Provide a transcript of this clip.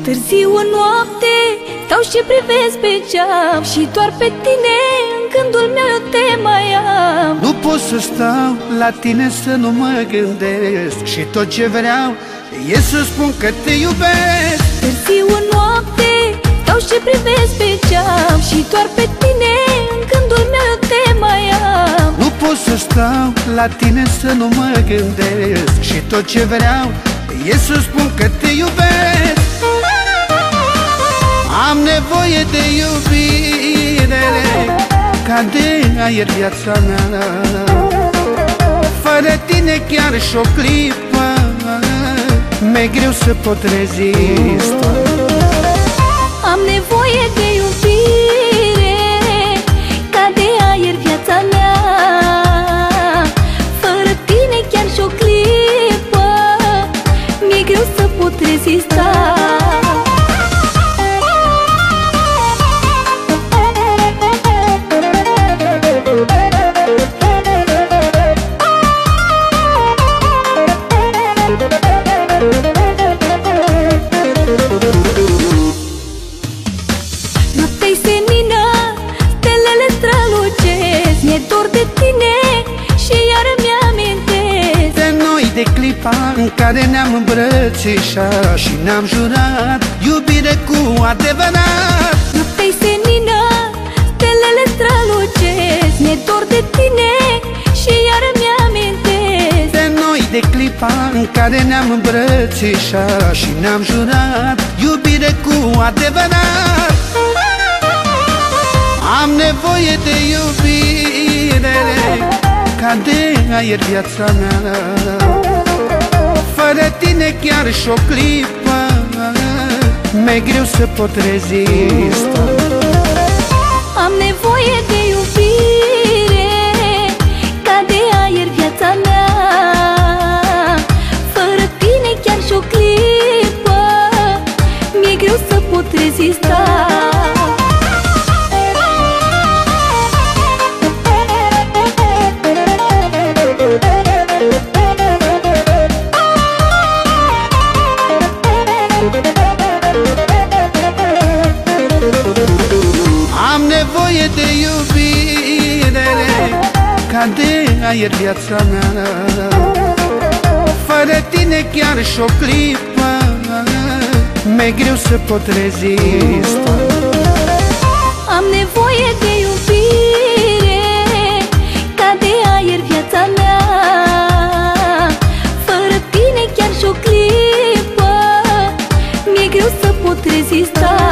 Târziu în noapte stau și privesc pe geam și doar pe tine în gândul meu eu te mai am. Nu pot să stau la tine să nu mă gândesc și tot ce vreau e să spun că te iubesc. Târziu în noapte stau și privesc pe geam și doar pe tine în gândul meu eu te mai am. Nu pot să stau la tine să nu mă gândesc și tot ce vreau e să spun că te iubesc. Am nevoie de iubire ca de aer viața mea. Fără tine chiar și-o clipă mi-e greu să pot rezista. Am nevoie de iubire ca de aer viața mea. Fără tine chiar și-o clipă mi-e greu să pot rezista. Noaptea-i senină, stelele strălucesc, mi-e dor de tine și iar îmi amintesc de noi, de clipa în care ne-am îmbrățișat și ne-am jurat iubire cu adevărat. Noaptea-i senină, stelele strălucesc, mi-e dor de tine și iar îmi amintesc de noi, de clipa în care ne-am îmbrățișat și ne-am jurat iubire cu adevărat. Am nevoie de iubire ca de aer viața mea. Fără tine chiar și-o clipă mi-e greu să pot rezista. Am nevoie de iubire ca de aer viața mea. Fără tine chiar și-o clipă mi-e greu să pot rezista. Am nevoie de iubire ca de aer viața mea. Fără tine chiar și-o clipă mi-e greu să pot rezista. Am nevoie de iubire ca de aer viața mea. Fără tine chiar și-o clipă mi-e greu să pot rezista.